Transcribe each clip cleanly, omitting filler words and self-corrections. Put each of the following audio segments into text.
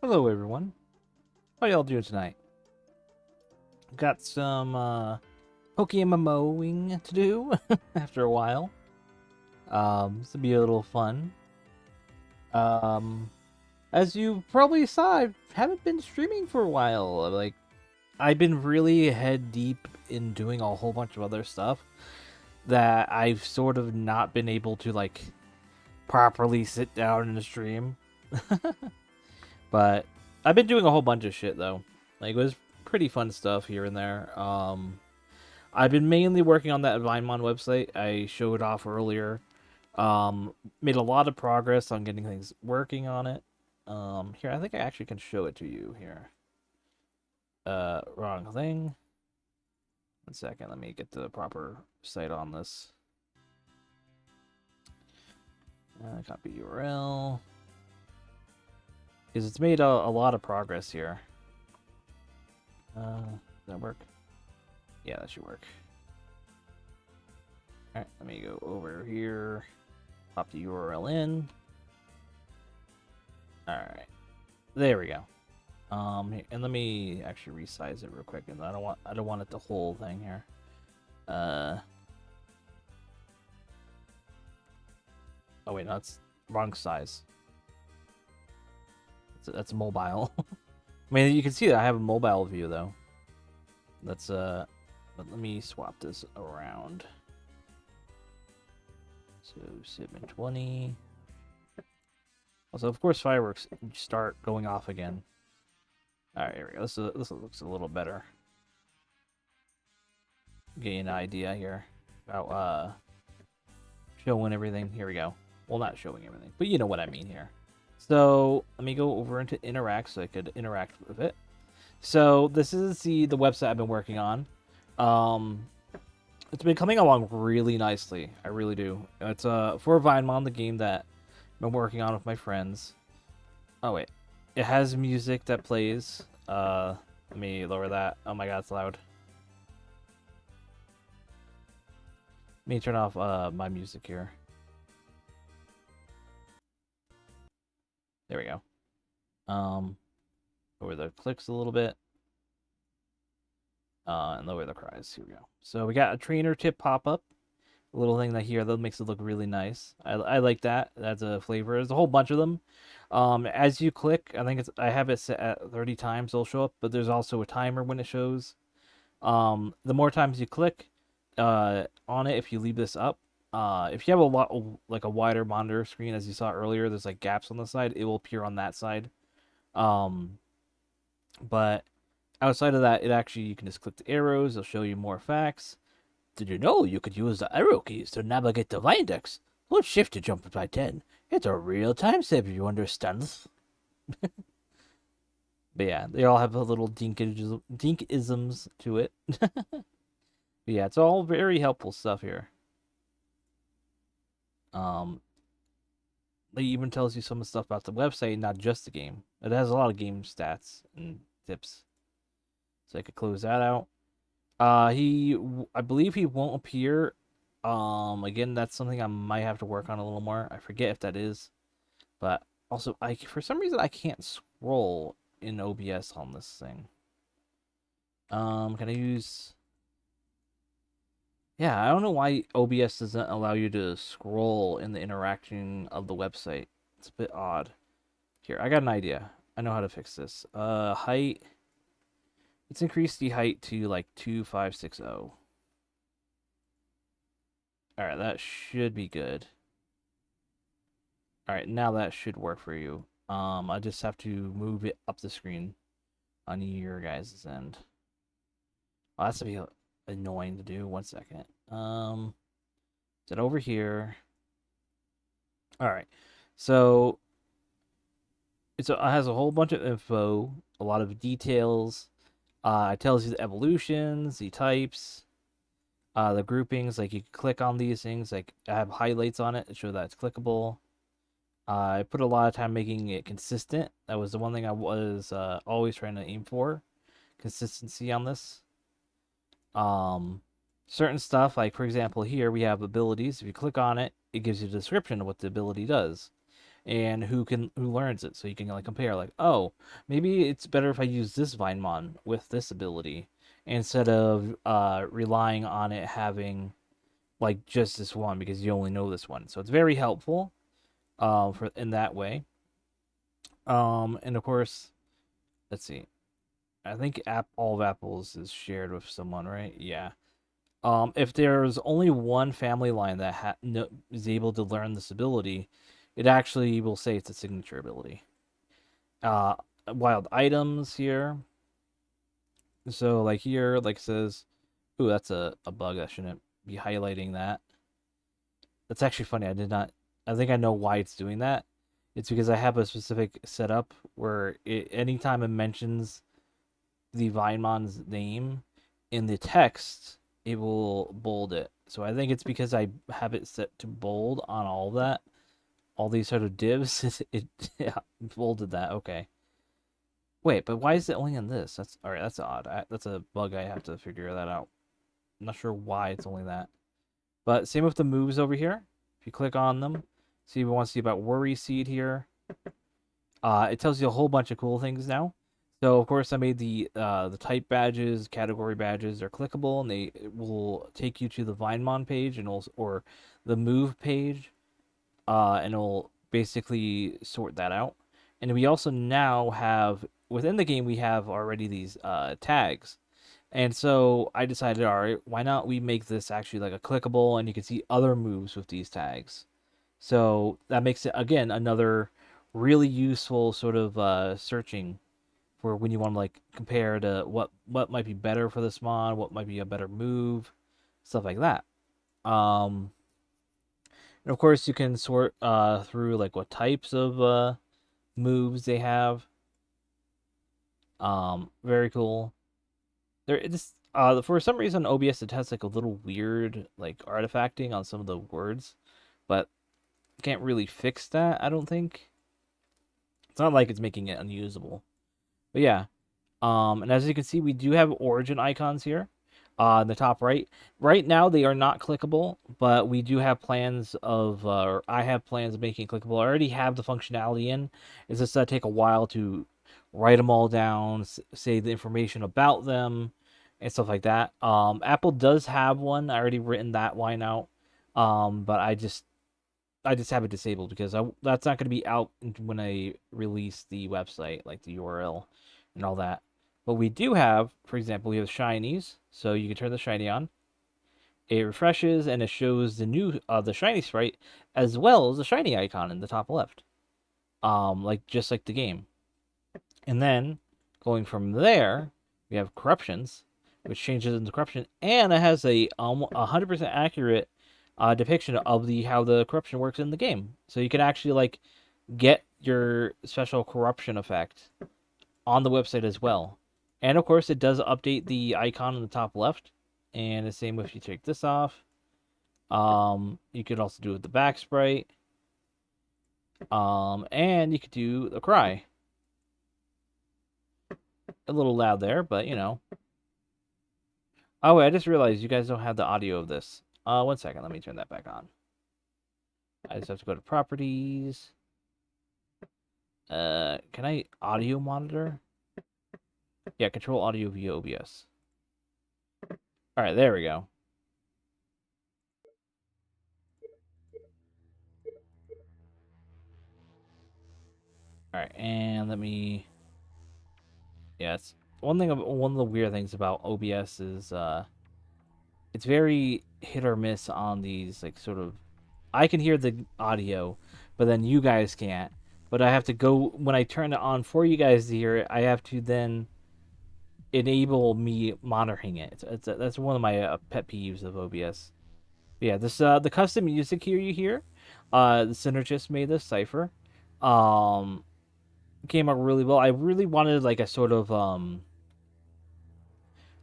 Hello, everyone. How y'all doing tonight? Got some Pokemoning to do after a while. This will be a little fun. Um, as you probably saw, I haven't been streaming for a while. Like, I've been really head deep in doing a whole bunch of other stuff that I've sort of not been able to like properly sit down in a stream. But I've been doing a whole bunch of shit though. Like, it was pretty fun stuff here and there. I've been mainly working on that Vinemon website I showed off earlier. Made a lot of progress on getting things working on it. Here, I think I actually can show it to you here. Wrong thing. 1 second, let me get the proper site on this. Copy URL. Because it's made a lot of progress here. Does that work? Yeah, that should work. Alright, let me go over here. Pop the URL in. Alright. There we go. And let me actually resize it real quick, and I don't want it the whole thing here. Oh wait, no, that's wrong size. That's mobile. I mean, you can see that I have a mobile view though. That's but let me swap this around. So 720. Also, of course, fireworks start going off again. All right, here we go. This looks a little better. Get you an idea here about showing everything. Here we go. Well, not showing everything, but you know what I mean here. So let me go over into interact so I could interact with it. So this is the website I've been working on. It's been coming along really nicely. I really do. It's for Vinemon, the game that I've been working on with my friends. Oh wait, it has music that plays. Let me lower that. Oh my god, it's loud. Let me turn off my music here. There we go. Lower the clicks a little bit. And lower the cries. Here we go. So we got a trainer tip pop up. A little thing that here that makes it look really nice. I like that. That's a flavor. There's a whole bunch of them. As you click, I have it set at 30 times. It'll show up, but there's also a timer when it shows. The more times you click on it, if you leave this up, if you have a lot like a wider monitor screen, as you saw earlier, there's like gaps on the side. It will appear on that side. But outside of that, you can just click the arrows. It'll show you more facts. Did you know you could use the arrow keys to navigate the VineDex? Hold shift to jump by 10. It's a real time saver, you understand? But yeah, they all have a little dinkisms to it. But yeah, it's all very helpful stuff here. It even tells you some stuff about the website, not just the game. It has a lot of game stats and tips. So I could close that out. I believe he won't appear. Again, that's something I might have to work on a little more. I forget if that is, but also for some reason I can't scroll in OBS on this thing. Can I use? Yeah, I don't know why OBS doesn't allow you to scroll in the interaction of the website. It's a bit odd. Here, I got an idea. I know how to fix this. Height. Let's increase the height to like 2560. Alright, that should be good. Alright, now that should work for you. I just have to move it up the screen on your guys' end. Oh, that's gonna be annoying to do. 1 second. Is it over here? Alright. So it has a whole bunch of info, a lot of details. It tells you the evolutions, the types, the groupings. Like you can click on these things. Like I have highlights on it to show that it's clickable. I put a lot of time making it consistent. That was the one thing I was always trying to aim for, consistency on this. Certain stuff, like for example here we have abilities. If you click on it, it gives you a description of what the ability does. and who learns it, so you can like compare, like, oh, maybe it's better if I use this Vinemon with this ability instead of relying on it having like just this one because you only know this one. So it's very helpful for in that way. And of course, let's see. I think all of Apples is shared with someone, right? Yeah. If there's only one family line that no, is able to learn this ability, it actually will say it's a signature ability. Uh, Wild items here. So like here, like it says, ooh, that's a bug. I shouldn't be highlighting that. That's actually funny. I did not. I think I know why it's doing that. It's because I have a specific setup where anytime it mentions the Vinemon's name in the text, it will bold it. So I think it's because I have it set to bold on all that, all these sort of divs. It yeah, bolded that. Okay. Wait, but why is it only on this? That's all right. That's odd. That's a bug. I have to figure that out. I'm not sure why it's only that. But same with the moves over here. If you click on them, see if you want to see about Worry Seed here. It tells you a whole bunch of cool things now. So of course I made the type badges, category badges. They're clickable and they will take you to the Vinemon page and or the move page, and it'll basically sort that out. And we also now have within the game we have already these tags. And so I decided, all right, why not we make this actually like a clickable and you can see other moves with these tags. So that makes it again another really useful sort of searching for when you want to like compare to what might be better for this mod, what might be a better move, stuff like that. Um, and of course you can sort through like what types of moves they have. Very cool. There this for some reason OBS it has like a little weird like artifacting on some of the words, but can't really fix that. I don't think. It's not like it's making it unusable. But yeah, and as you can see, we do have origin icons here in the top right. Right now, they are not clickable, but we do have plans of, or I have plans of making it clickable. I already have the functionality in. It's just that take a while to write them all down, say the information about them, and stuff like that. Apple does have one. I already written that line out, but I just have it disabled because that's not going to be out when I release the website, like the URL and all that. But we do have, for example, we have shinies, so you can turn the shiny on. It refreshes and it shows the shiny sprite as well as the shiny icon in the top left, like just like the game. And then going from there, we have corruptions, which changes into corruption, and it has a 100% accurate depiction of the how the corruption works in the game. So you can actually like get your special corruption effect on the website as well. And of course, it does update the icon in the top left. And the same if you take this off. You could also do it with the back sprite. And you could do the cry. A little loud there, but you know. Oh wait, I just realized you guys don't have the audio of this. 1 second, let me turn that back on. I just have to go to properties. Can I audio monitor? Yeah, control audio via OBS. All right, there we go. All right, and let me. Yeah, it's one of the weird things about OBS is it's very hit or miss on these like sort of. I can hear the audio, but then you guys can't. But I have to go when I turn it on for you guys to hear it. I have to then enable me monitoring it. That's one of my pet peeves of OBS. But yeah, this the custom music here you hear. The synergist made this cipher. Um, Came out really well. I really wanted like a sort of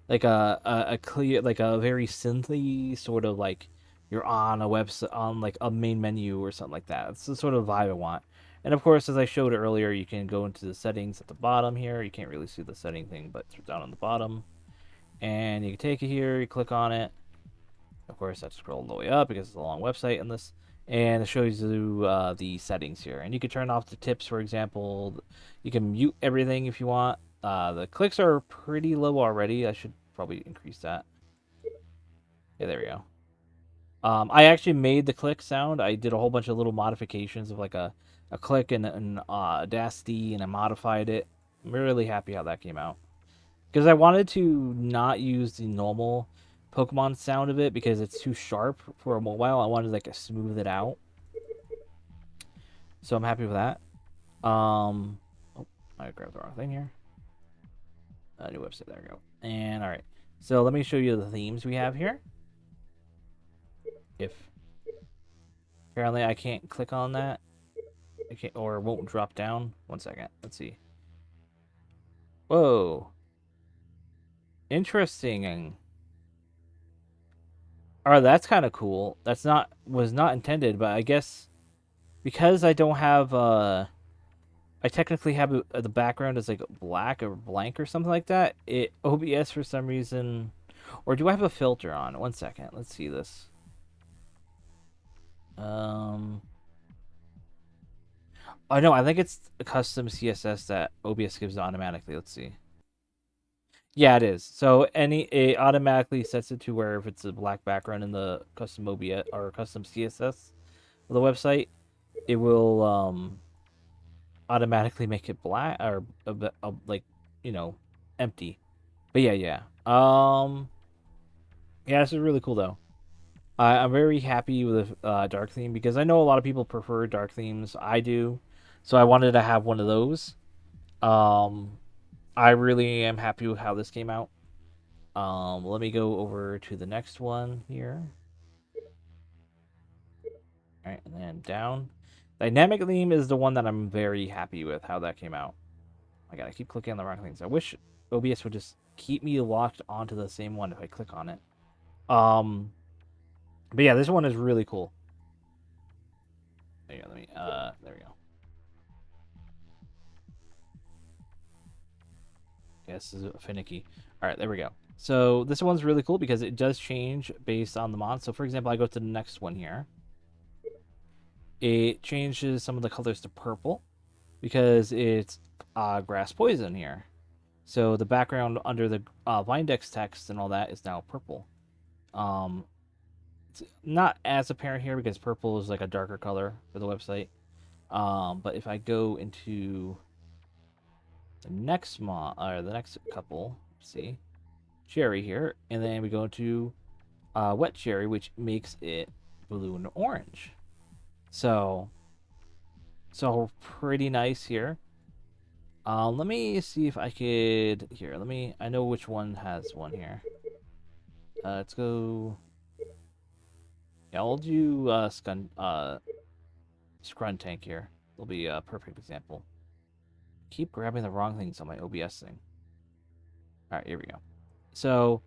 like a clear like a very synthy sort of like you're on a website on like a main menu or something like that. It's the sort of vibe I want. And of course, as I showed earlier, you can go into the settings at the bottom here. You can't really see the setting thing, but it's down on the bottom. And you can take it here, you click on it. Of course, I scroll all the way up because it's a long website and this. and it shows you the settings here. And you can turn off the tips, for example. You can mute everything if you want. The clicks are pretty low already. I should probably increase that. Yeah, there we go. I actually made the click sound. I did a whole bunch of little modifications of like a click and Audacity, and I modified it. I'm really happy how that came out. Because I wanted to not use the normal Pokemon sound of it because it's too sharp for a mobile. I wanted like to smooth it out. So I'm happy with that. Oh, I grabbed the wrong thing here. New website. There we go. And all right. So let me show you the themes we have here. If apparently I can't click on that, I can't, or it won't drop down. 1 second. Let's see. Whoa. Interesting. All right, that's kind of cool. That's not was not intended, but I guess because I don't have I technically have the background is like black or blank or something like that. It OBS for some reason, or do I have a filter on? 1 second. Let's see this. Oh no, I think it's a custom CSS that OBS gives automatically. Let's see. Yeah, it is. So it automatically sets it to where if it's a black background in the custom OBS or custom CSS of the website, it will automatically make it black or like empty. But yeah. Yeah, this is really cool though. I'm very happy with the dark theme because I know a lot of people prefer dark themes. I do, so I wanted to have one of those. Um, I really am happy with how this came out. Let me go over to the next one here. All right, and then down. Dynamic theme is the one that I'm very happy with how that came out. I gotta keep clicking on the wrong things. I wish OBS would just keep me locked onto the same one if I click on it. But yeah, this one is really cool. There you go. There we go. Yes, this is finicky. All right, there we go. So this one's really cool because it does change based on the mod. So for example, I go to the next one here. It changes some of the colors to purple because it's grass poison here. So the background under the VineDex text and all that is now purple. It's not as apparent here because purple is like a darker color for the website. But if I go into the next mod or the next couple, see cherry here, and then we go to wet cherry, which makes it blue and orange. So pretty nice here. Let me see if I could here. I know which one has one here. Let's go. Yeah, I'll do Scrun Tank here. It'll be a perfect example. Keep grabbing the wrong things on my OBS thing. All right, here we go. So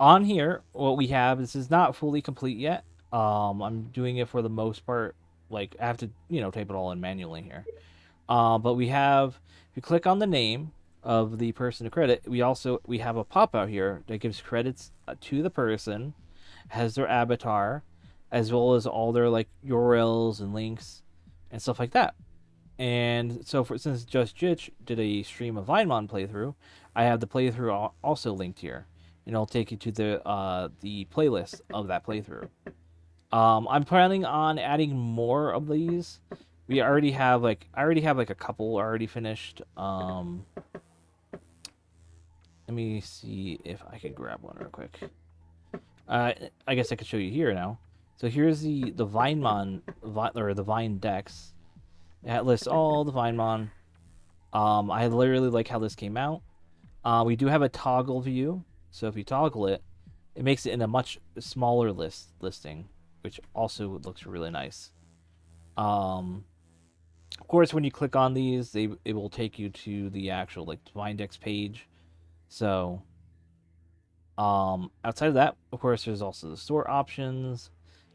on here, what we have, this is not fully complete yet. I'm doing it for the most part. Like I have to, type it all in manually here. But we have, if you click on the name of the person to credit, we have a pop out here that gives credits to the person, has their avatar, as well as all their like URLs and links and stuff like that. And so, since Just Jitch did a stream of Vinemon playthrough, I have the playthrough also linked here, and it'll take you to the playlist of that playthrough. I'm planning on adding more of these. I already have like a couple already finished. Let me see if I can grab one real quick. I guess I could show you here now. So here's the Vinemon or the VineDex. It lists all the Vinemon. I literally like how this came out. We do have a toggle view, so if you toggle it, it makes it in a much smaller listing, which also looks really nice. Of course, when you click on these, it will take you to the actual like VineDex page. So, outside of that, of course, there's also the store options.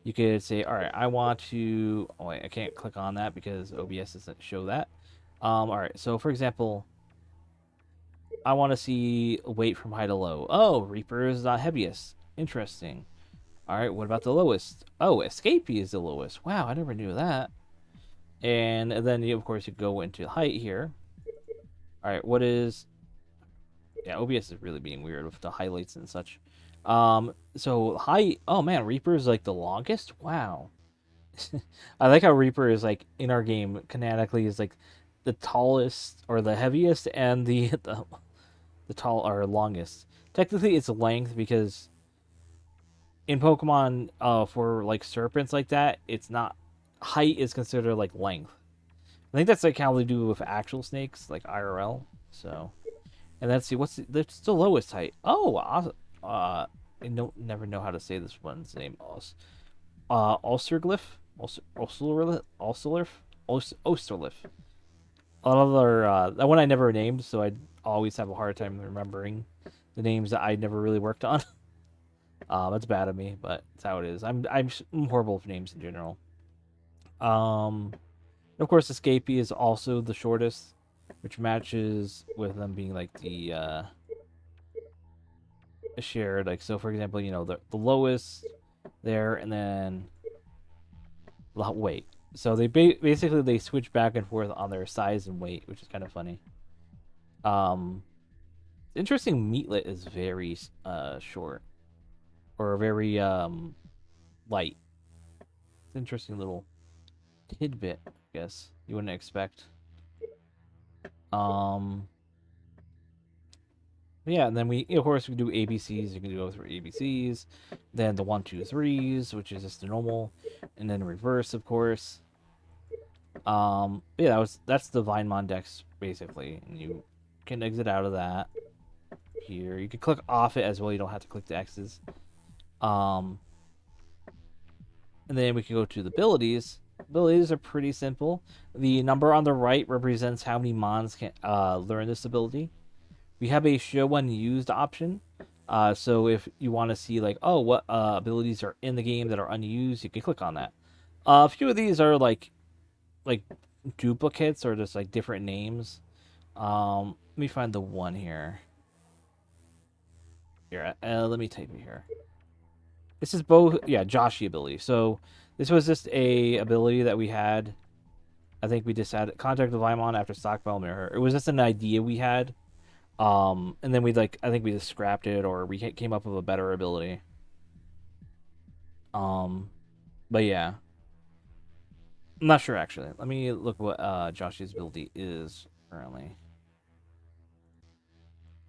You could say, all right, I want to. Oh wait, I can't click on that because OBS doesn't show that. All right, so for example, I want to see weight from high to low. Oh, Reaper is not heaviest. Interesting. All right, what about the lowest? Oh, escapee is the lowest. Wow, I never knew that. And then you, of course, you go into height here. All right, what is? Yeah, OBS is really being weird with the highlights and such. So height. Oh man, Reaper is like the longest. Wow. I like how Reaper is like in our game canonically is like the tallest or the heaviest and the tall or longest. Technically, it's length because in Pokemon, for like serpents like that, it's not height is considered like length. I think that's like how they do with actual snakes, like IRL. So, and let's see that's the lowest height. Oh, I don't never know how to say this one's name. Ulcerglyph, Osterlif. A lot of other that one I never named, so I always have a hard time remembering the names that I never really worked on. That's bad of me, but it's how it is. I'm horrible with names in general. Um, of course, Escapee is also the shortest, which matches with them being like the shared. Like so, for example, the lowest there, and then weight. So they basically they switch back and forth on their size and weight, which is kind of funny. Um, interesting. Meatlet is very short or very light. It's an interesting little tidbit, I guess you wouldn't expect. Um, yeah, and then we of course we do ABCs. You can go through ABCs, then the 1, 2, 3s, which is just the normal, and then reverse, of course. Yeah, that's the Vinemon Dex basically, and you can exit out of that here. You can click off it as well. You don't have to click the X's. Um, and then we can go to the abilities. Abilities are pretty simple. The number on the right represents how many Mons can learn this ability. We have a show when used option. So if you want to see like, oh, what abilities are in the game that are unused, you can click on that. A few of these are like duplicates or just like different names. Let me find the one here. Here, let me type it here. This is both, yeah, Joshi ability. So this was just a ability that we had. I think we just had contact with Vinemon after stockpile mirror. It was just an idea we had. And then I think we just scrapped it or we came up with a better ability. But yeah. I'm not sure actually. Let me look what Joshi's ability is currently.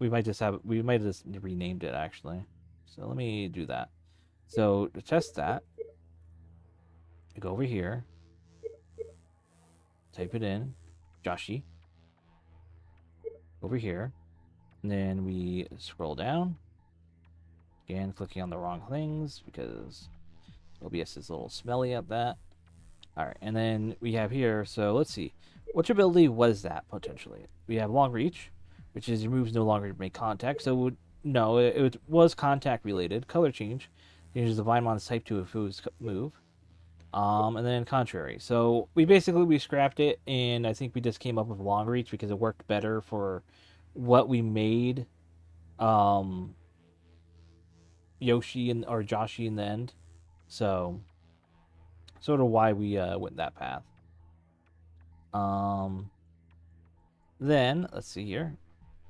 We might have just renamed it actually. So let me do that. So to test that, I go over here, type it in, Joshi, over here, and then we scroll down. Again, clicking on the wrong things because OBS is a little smelly at that. All right, and then we have here. So let's see, which ability was that potentially? We have long reach, which is your moves no longer make contact. So no, it was contact related. Color change changes the Vinemon's type to a food's move. And then contrary. So we scrapped it, and I think we just came up with long reach because it worked better for what we made. Yoshi or Joshi in the end. So sort of why we went that path. Then let's see here.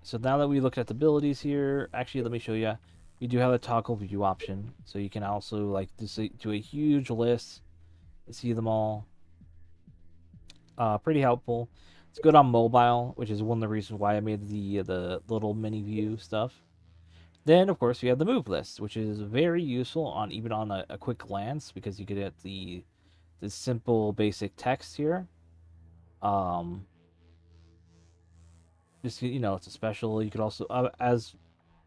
So now that we looked at the abilities here, actually let me show you. We do have a toggle view option, so you can also like do a huge list, see them all. Pretty helpful. It's good on mobile, which is one of the reasons why I made the little mini view stuff. Then of course we have the move list, which is very useful on even on a quick glance because you get the simple basic text here. Just it's a special. You could also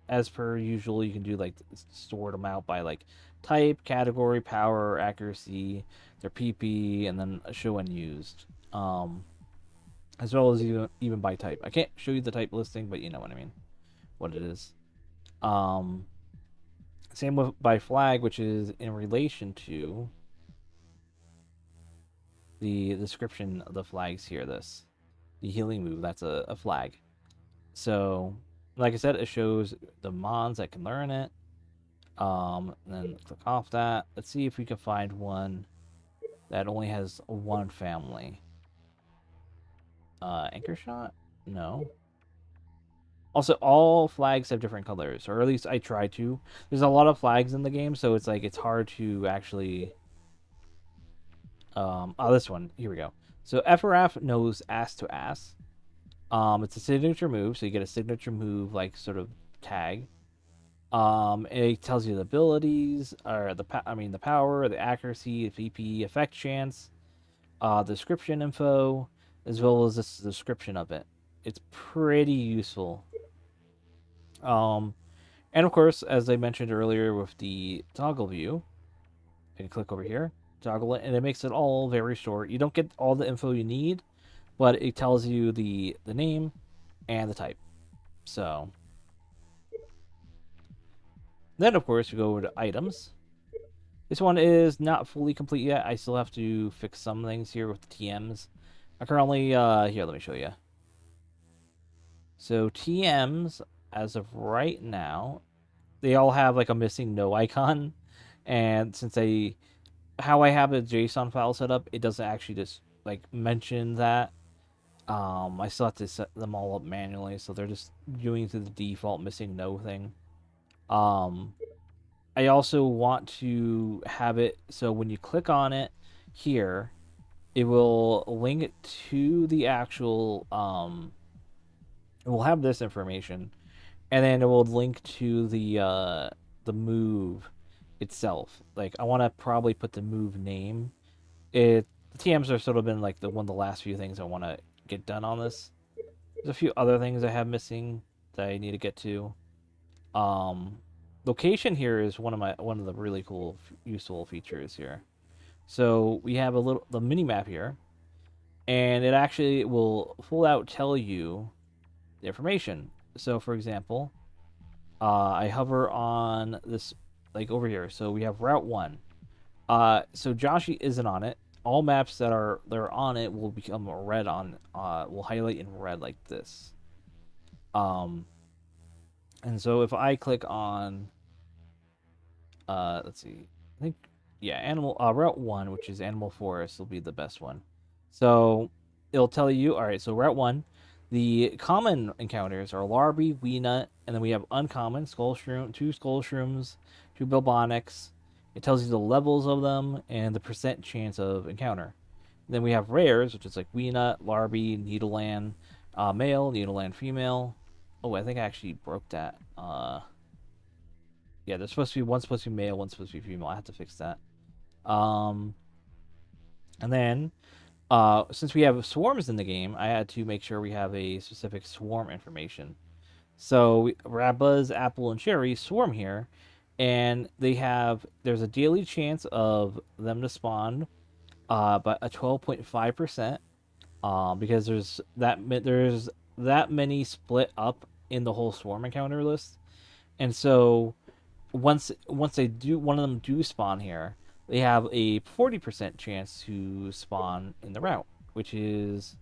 as per usual, you can do like sort them out by like type, category, power, accuracy, their PP, and then show when used. As well as even by type. I can't show you the type listing, but you know what I mean. What it is. Same with by flag, which is in relation to the description of the flags here. The healing move, that's a flag. So, like I said, it shows the mons that can learn it. Then click off that. Let's see if we can find one that only has one family. Anchor shot? No. Also, all flags have different colors, or at least I try to. There's a lot of flags in the game, so it's like it's hard to actually. This one. Here we go. So FRF knows ass to ass. It's a signature move, so you get a signature move like sort of tag. It tells you the abilities, or the power, the accuracy, VP, effect chance, description info, as well as this description of it. It's pretty useful. Um, and of course, as I mentioned earlier with the toggle view, I can click over here, toggle it, and it makes it all very short. You don't get all the info you need, but it tells you the name and the type. So then, of course, we go over to items. This one is not fully complete yet. I still have to fix some things here with the TMs. I currently, here, let me show you. So TMs, as of right now, they all have like a missing no icon. And since how I have a JSON file set up, it doesn't actually just like mention that. I still have to set them all up manually, so they're just doing to the default missing no thing. I also want to have it so when you click on it here, it will link it to the actual it will have this information, and then it will link to the move itself. Like I want to probably put the move name. The TMs are sort of been like one of the last few things I want to get done on this. There's a few other things I have missing that I need to get to. Um, Location here is one of the really cool useful features here. So we have the mini map here, and it actually will full out tell you the information. So for example, I hover on this like over here. So we have Route 1. So Joshi isn't on it. All maps that are on it will become red on will highlight in red like this. And so if I click on let's see. I think yeah, animal Route 1, which is Animal Forest, will be the best one. So it'll tell you, all right, so Route 1, the common encounters are Larby, Weenut, and then we have uncommon, two Skull Shrooms, two Bilbonics. It tells you the levels of them and the percent chance of encounter. And then we have rares, which is like Weenut, Larby, Needleland, male, Needleland female. Oh, I think I actually broke that. Yeah, there's supposed to be one's supposed to be male, one's supposed to be female. I have to fix that. Um, and then since we have swarms in the game, I had to make sure we have a specific swarm information. So Rabuz, Apple, and Cherry swarm here, and there's a daily chance of them to spawn, but a 12.5%, because there's that many split up in the whole swarm encounter list, and so once they do one of them do spawn here, they have a 40% chance to spawn in the route, which is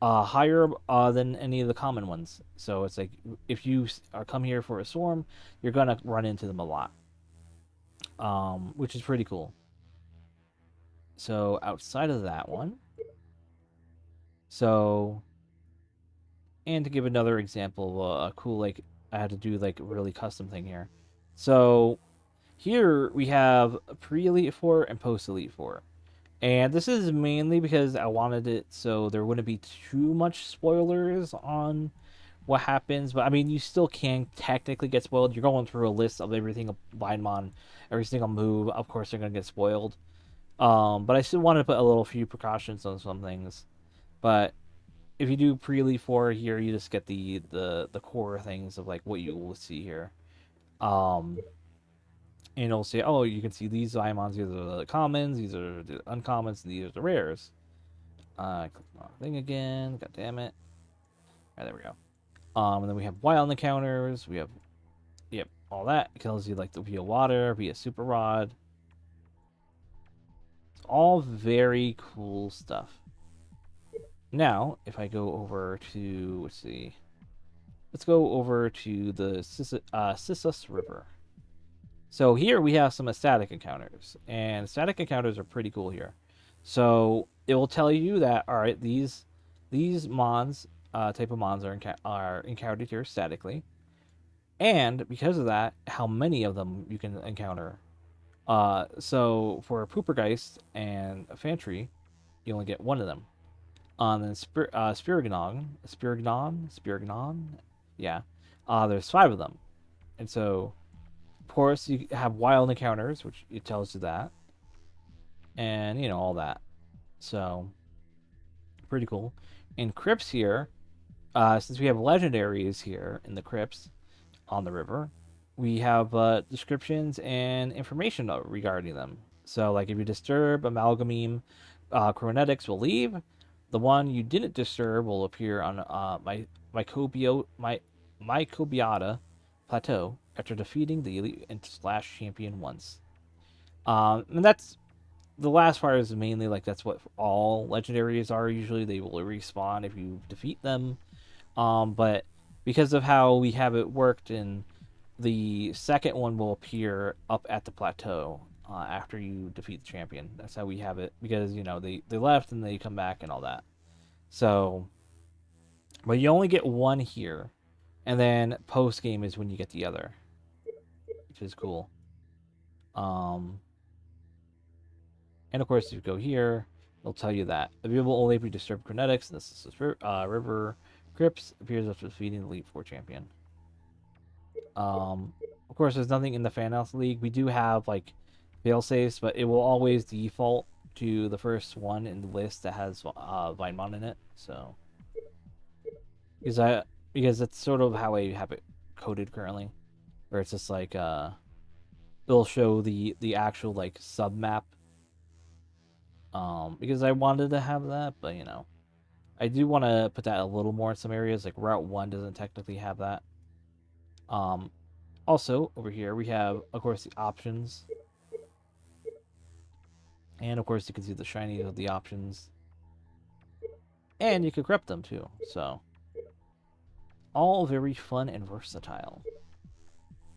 higher than any of the common ones. So it's like if you come here for a swarm, you're gonna run into them a lot, which is pretty cool. So outside of that one, so and to give another example of a cool like I had to do like a really custom thing here. So here we have pre-Elite Four and post-Elite Four. And this is mainly because I wanted it so there wouldn't be too much spoilers on what happens. But I mean, you still can technically get spoiled. You're going through a list of everything Vinemon, every single move. Of course, they're going to get spoiled. But I still wanted to put a little few precautions on some things. But if you do pre-Elite Four here, you just get the core things of like what you will see here. And it'll say, oh, you can see these Diamonds, these are the commons, these are the uncommons, and these are the rares. Click the wrong thing again. God damn it. Alright, there we go. And then we have wild encounters. We have, yep, all that. It tells you like the via water, via super rod. It's all very cool stuff. Now, if I go over to, let's see. Let's go over to the Sissus River. So here we have some static encounters, and static encounters are pretty cool here. So it will tell you that all right, these mons, type of mons are encountered here statically, and because of that, how many of them you can encounter. So for Poopergeist and Fantry, you only get one of them. Then Spirignon, yeah. There's five of them, and so of course you have wild encounters, which it tells you that, and all that. So pretty cool. In crypts here, since we have legendaries here in the crypts on the river, we have descriptions and information regarding them. So, like if you disturb Amalgamine, Chronetics will leave. The one you didn't disturb will appear on Mycobiota Plateau after defeating the elite and slash champion once. And that's the last part is mainly like that's what all legendaries are usually. They will respawn if you defeat them. But because of how we have it worked, in the second one will appear up at the plateau after you defeat the champion. That's how we have it because they left and they come back and all that. So, but you only get one here, and then post game is when you get the other, which is cool. And of course, if you go here, it'll tell you that available only if you disturb Chronetics. This is River Crypts appears after defeating the Elite Four champion. Of course, there's nothing in the Fanhouse League. We do have like fail safes, but it will always default to the first one in the list that has Vinemon in it. So because that's sort of how I have it coded currently, where it's just like it'll show the actual like sub map. Because I wanted to have that, but I do want to put that a little more in some areas. Like Route 1 doesn't technically have that. Also, over here, we have, of course, the options. And, of course, you can see the shiny of the options. And you can corrupt them, too. So, all very fun and versatile.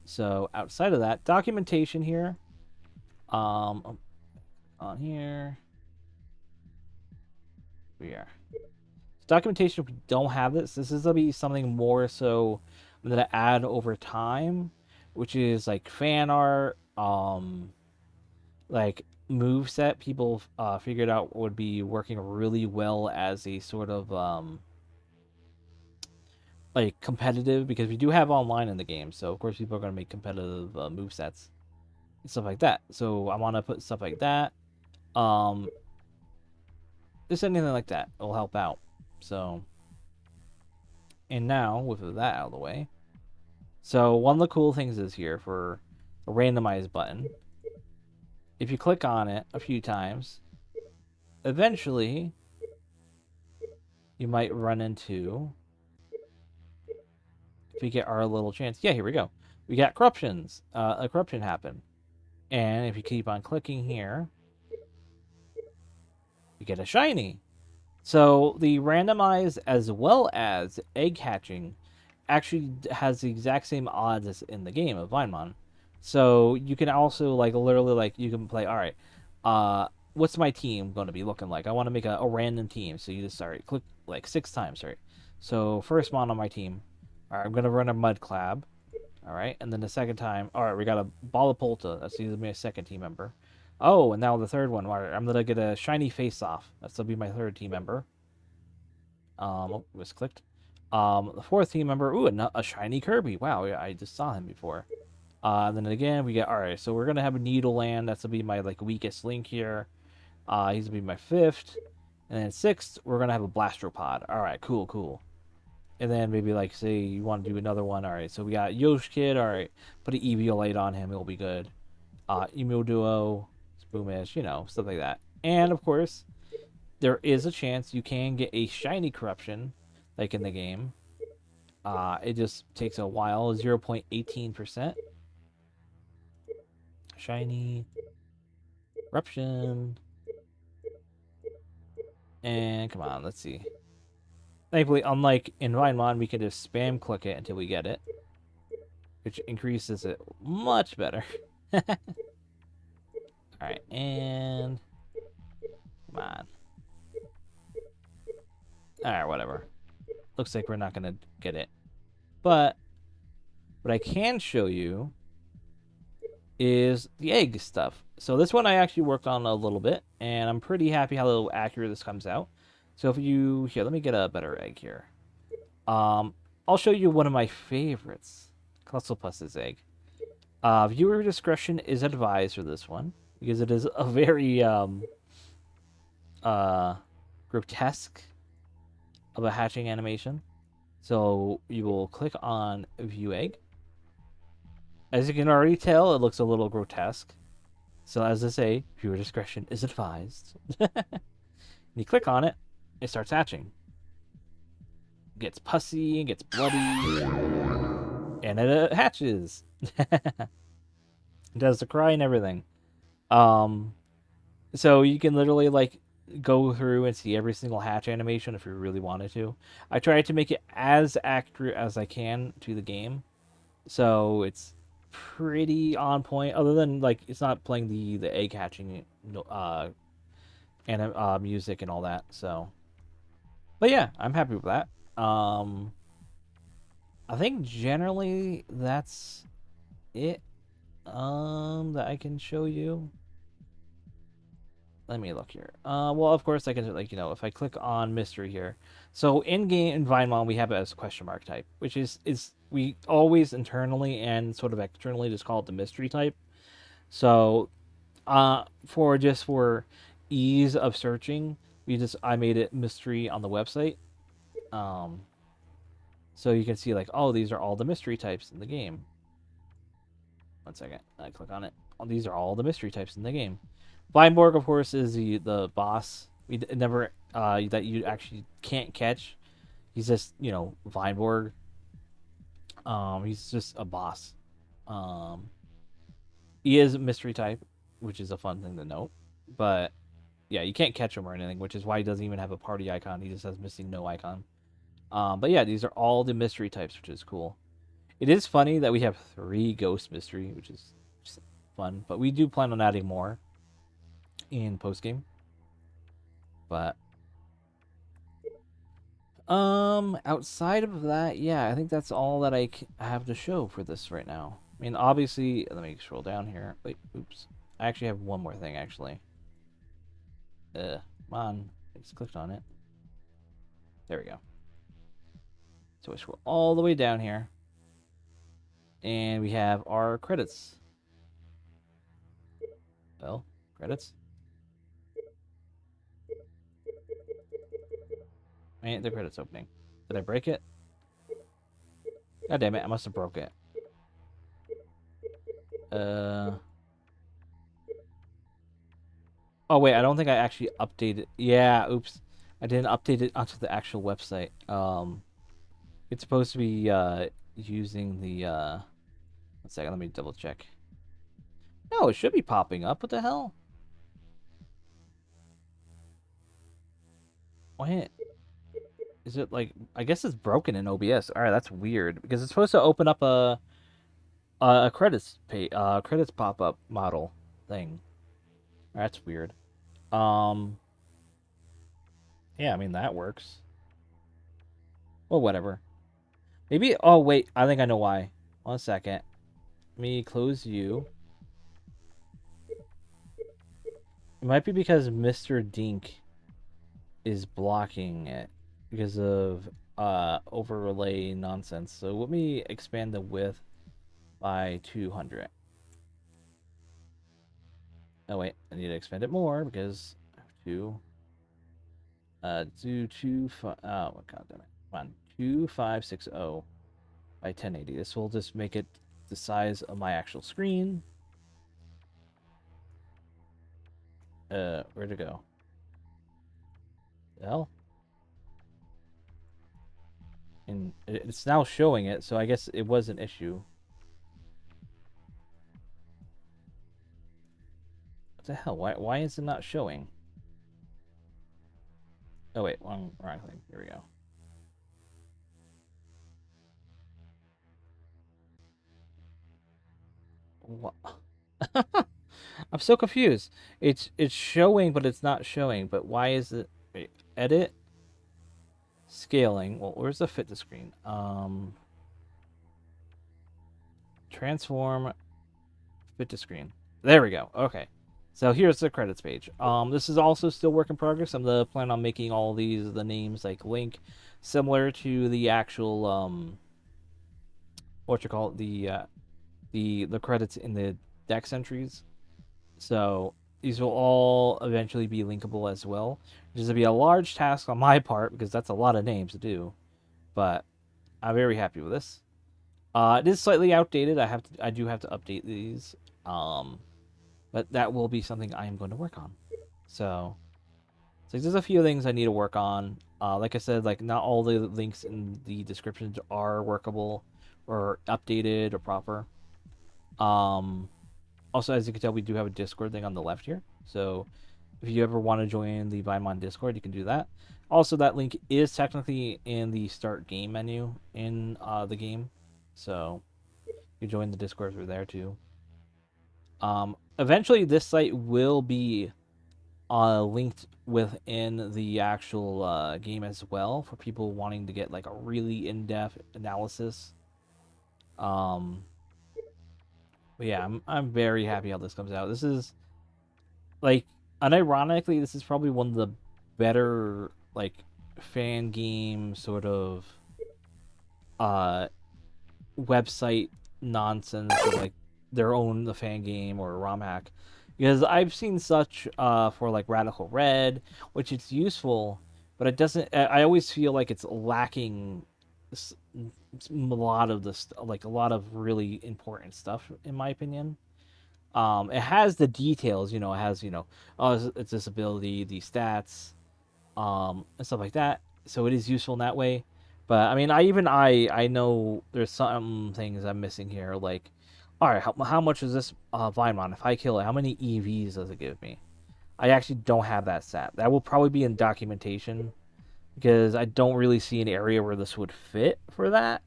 So, outside of that, documentation here. On here. We are. Documentation, if we don't have this is going to be something more so I'm going to add over time, which is like fan art, like move set people figured out would be working really well as a sort of like competitive, because we do have online in the game, so of course people are going to make competitive move sets and stuff like that. So I want to put stuff like that. Just anything like that will help out. So, and now with that out of the way, so one of the cool things is here for a randomize button. If you click on it a few times, eventually you might run into, if we get our little chance, yeah, here we go. We got corruptions, a corruption happened. And if you keep on clicking here, you get a shiny. So the randomize as well as egg hatching actually has the exact same odds as in the game of Vinemon. So you can also like literally like you can play, all right, what's my team going to be looking like? I want to make a random team. So you just click like 6 times, right? So first mon on my team, all right, I'm going to run a mud clab. All right, and then the second time, all right, we got a Balapolta. That's going to be my second team member. Oh, and now the third one. All right, I'm gonna get a shiny face off. That's gonna be my third team member. Oh, misclicked. The fourth team member. Ooh, a shiny Kirby. Wow, I just saw him before. And then again, we get all right. So we're gonna have a Needleland. That's gonna be my like weakest link here. He's gonna be my fifth, and then sixth, we're gonna have a Blastropod. All right, cool. And then maybe like say you want to do another one. All right, so we got Yosh Kid. All right, put an Eviolite on him. It'll be good. Emo Duo. Boomish, stuff like that. And of course, there is a chance you can get a shiny corruption, like in the game. It just takes a while, 0.18%. Shiny corruption. And come on, let's see. Thankfully, unlike in Vinemon, we can just spam click it until we get it, which increases it much better. Alright, and come on. Alright, whatever. Looks like we're not gonna get it. But what I can show you is the egg stuff. So this one I actually worked on a little bit, and I'm pretty happy how accurate this comes out. So if you here, let me get a better egg here. I'll show you one of my favorites, Clustlepus's egg. Viewer discretion is advised for this one because it is a very grotesque of a hatching animation. So you will click on view egg. As you can already tell, it looks a little grotesque. So as I say, viewer discretion is advised. You click on it, it starts hatching. It gets pussy, it gets bloody, and it hatches. It does the cry and everything. So you can literally like go through and see every single hatch animation if you really wanted to. I tried to make it as accurate as I can to the game, so it's pretty on point. Other than like it's not playing the egg hatching and music and all that. So, but yeah, I'm happy with that. I think generally that's it. That I can show you. Let me look here. Well, of course I can like if I click on mystery here. So in game in Vinemon we have it as question mark type, which is we always internally and sort of externally just call it the mystery type. So for ease of searching, I made it mystery on the website. So you can see like, oh, these are all the mystery types in the game. 1 second, I click on it. Oh, these are all the mystery types in the game. Vineborg, of course, is the boss. We never that you actually can't catch. He's just Vineborg. He's just a boss. He is a mystery type, which is a fun thing to note. But yeah, you can't catch him or anything, which is why he doesn't even have a party icon. He just has missing no icon. But yeah, these are all the mystery types, which is cool. It is funny that we have 3 ghost mystery, which is fun. But we do plan on adding more in post game. But outside of that, yeah, I think that's all that I have to show for this right now. I mean, obviously, let me scroll down here. Wait, oops. I actually have one more thing, actually. Come on. I just clicked on it. There we go. So we scroll all the way down here. And we have our credits. Well, credits. Ain't the credits opening? Did I break it? God damn it, I must have broke it. Oh wait, I don't think I actually updated. Yeah, oops. I didn't update it onto the actual website. It's supposed to be using the 1 second, let me double check. No, it should be popping up. What the hell? Why is it like I guess it's broken in OBS. Alright, that's weird. Because it's supposed to open up a credits pop-up model thing. That's weird. Yeah, I mean that works. Well, whatever. Maybe oh wait, I think I know why. 1 second. Let me close you. It might be because Mr. Dink is blocking it because of overlay nonsense. So let me expand the width by 200. Oh wait, I need to expand it more because I have to do oh god damn it. Come on. 2560 by 1080. This will just make it the size of my actual screen. Where'd it go? The hell? And it's now showing it, so I guess it was an issue. What the hell? Why is it not showing? Oh wait, wrong thing. Here we go. What? I'm so confused. It's showing, but it's not showing. But why is it? Wait, edit scaling. Well, where's the fit to screen? Transform fit to screen. There we go. Okay. So here's the credits page. This is also still work in progress. I'm the plan on making all these the names like Link, similar to the actual what you call it, the credits in the Dex entries. So these will all eventually be linkable as well. Which is going to be a large task on my part because that's a lot of names to do. But I'm very happy with this. It is slightly outdated. I do have to update these. But that will be something I am going to work on. So there's a few things I need to work on. Like I said, like not all the links in the descriptions are workable or updated or proper. Um, Also, as you can tell, we do have a Discord thing on the left here. So if you ever want to join the Vinemon Discord, you can do that. Also, that link is technically in the start game menu in the game. So you join the Discord through there too. Eventually, this site will be linked within the actual game as well for people wanting to get like a really in-depth analysis. But yeah, I'm very happy how this comes out. This is like, unironically, this is probably one of the better like fan game sort of uh website nonsense of like their own the fan game or ROM hack, because I've seen such for like Radical Red, which it's useful, but it doesn't. I always feel like it's lacking a lot of this, like a lot of really important stuff in my opinion. It has the details, it has oh, it's this ability, the stats, and stuff like that. So it is useful in that way. But I mean, I know there's some things I'm missing here. Like, all right, how much is this Vinemon? If I kill it, how many EVs does it give me? I actually don't have that stat. That will probably be in documentation because I don't really see an area where this would fit for that.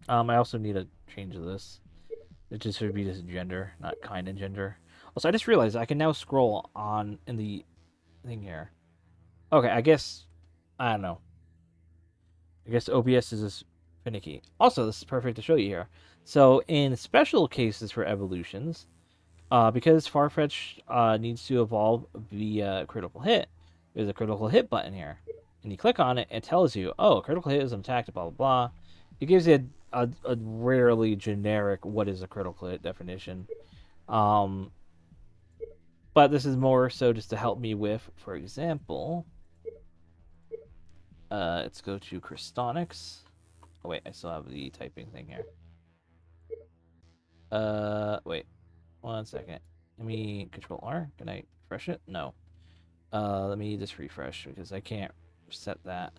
I also need to change this. It just should be just gender, not kind of gender. Also, I just realized I can now scroll on in the thing here. Okay, I guess I don't know. I guess OBS is just finicky. Also, this is perfect to show you here. So, in special cases for evolutions, because Farfetch needs to evolve via critical hit, there's a critical hit button here. And you click on it, it tells you, oh, critical hit is attacked, blah, blah, blah. It gives you a rarely generic what is a critical hit definition. Um, but this is more so just to help me with, for example, let's go to Crystonics. Oh, wait, I still have the typing thing here. Wait, 1 second. Let me Control R. Can I refresh it? No. Let me just refresh because I can't set that.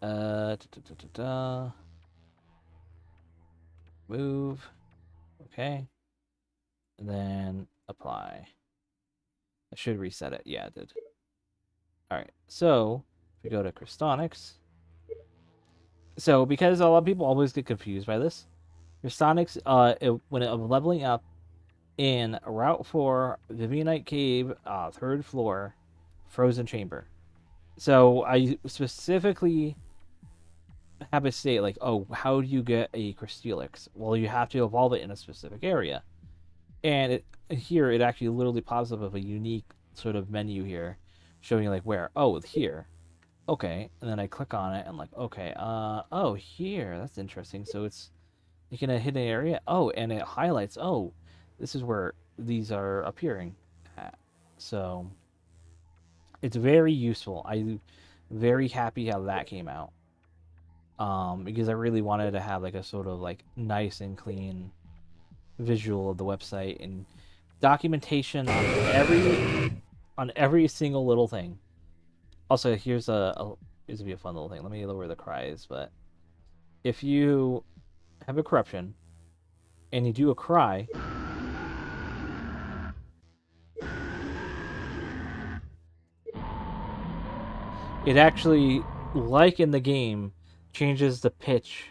Da, da, da, da, da. Move. Okay. And then apply. I should reset it. Yeah, it did. Alright, so if we go to Crystonics. So because a lot of people always get confused by this, Crystonics, when leveling up in Route 4, Vivianite Cave, 3rd floor, Frozen Chamber. So I specifically have it state like, oh, how do you get a Crystulix? Well, you have to evolve it in a specific area. And here it actually literally pops up with a unique sort of menu here showing you like where. Oh, here. Okay. And then I click on it and like, okay, oh, here. That's interesting. So it's you can hit an area. Oh, and it highlights, oh, this is where these are appearing at. So it's very useful. I'm very happy how that came out. Because I really wanted to have like a sort of like nice and clean visual of the website and documentation on every single little thing. Also, here's here's gonna be a fun little thing. Let me lower the cries, but if you have a corruption and you do a cry, it actually, like in the game, changes the pitch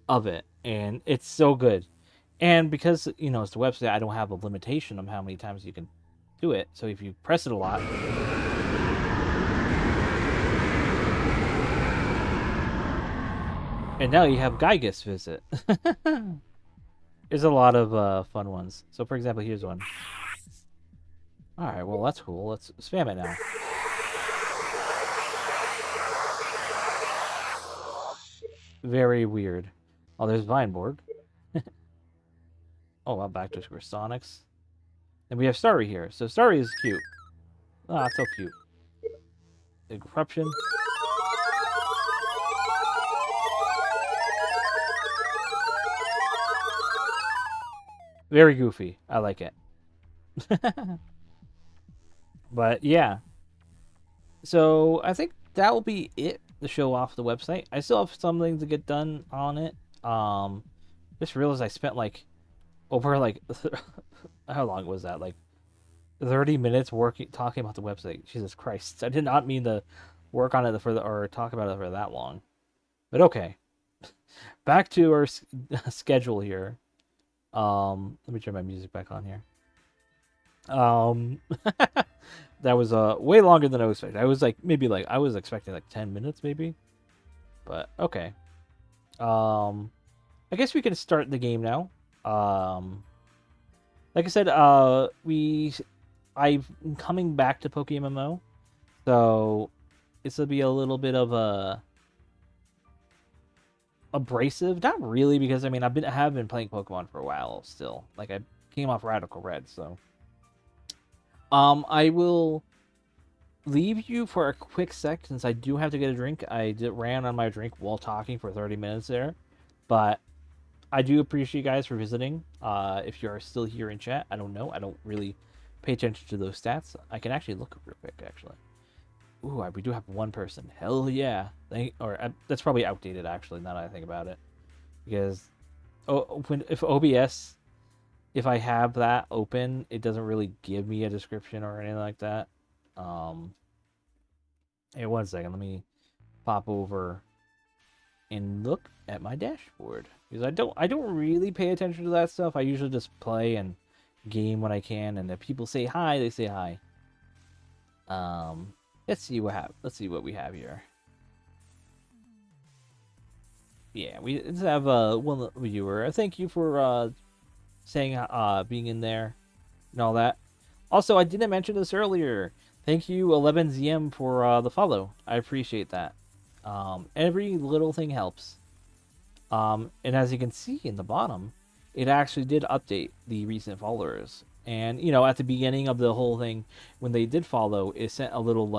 of it, and it's so good. And because, you know, it's the website, I don't have a limitation on how many times you can do it. So if you press it a lot, and now you have Gygus visit. There's a lot of fun ones. So for example, here's one. All right, well that's cool. Let's spam it now. Very weird. Oh, there's Vineborg. Oh, I'm back to Square Sonics. And we have Starry here. So Starry is cute. Ah, so cute. Corruption. Very goofy. I like it. But yeah. So I think that will be it to show off the website. I still have something to get done on it. Just realized I spent like over like how long was that? Like 30 minutes talking about the website. Jesus Christ. I did not mean to work on it or talk about it for that long. But okay. Back to our schedule here. Let me turn my music back on here. That was way longer than I was expecting. I was I was expecting like 10 minutes maybe. But okay. I guess we can start the game now. Like I said, I'm coming back to PokeMMO, so this will be a little bit of a abrasive. Not really, because I mean I have been playing Pokemon for a while still. Like I came off Radical Red, so I will leave you for a quick sec since I do have to get a drink. Ran on my drink while talking for 30 minutes there, but I do appreciate you guys for visiting. If you are still here in chat, I don't know. I don't really pay attention to those stats. I can actually look real quick, actually. Ooh, we do have one person. Hell yeah. That's probably outdated, actually, now that I think about it. Because if OBS, if I have that open, it doesn't really give me a description or anything like that. Hey, one second. Let me pop over and look at my dashboard, because I don't really pay attention to that stuff. I usually just play and game when I can, and if people say hi, they say hi. Let's see what we have here. Yeah, we have one viewer. Thank you for saying being in there and all that. Also, I didn't mention this earlier. Thank you 11ZM for the follow. I appreciate that. Every little thing helps. And as you can see in the bottom, it actually did update the recent followers. And, you know, at the beginning of the whole thing, when they did follow, it sent a little,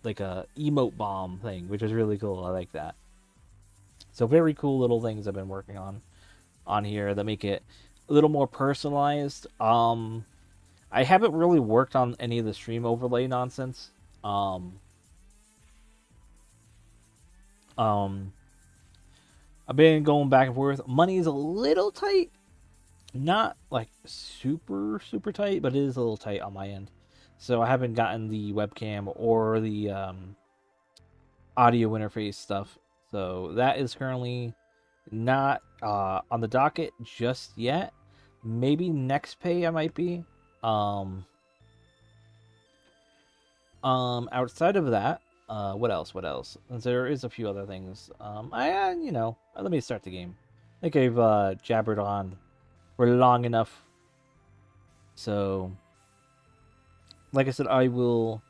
like a emote bomb thing, which is really cool. I like that. So very cool little things I've been working on here that make it a little more personalized. I haven't really worked on any of the stream overlay nonsense. I've been going back and forth. Money is a little tight. Not like super tight, but it is a little tight on my end. So I haven't gotten the webcam or the audio interface stuff. So that is currently not on the docket just yet. Maybe next pay I might be. Outside of that, what else? And there is a few other things. Let me start the game. I think I've jabbered on for long enough. So, like I said, I will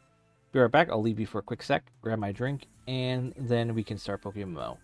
be right back. I'll leave you for a quick sec, grab my drink, and then we can start PokeMMO.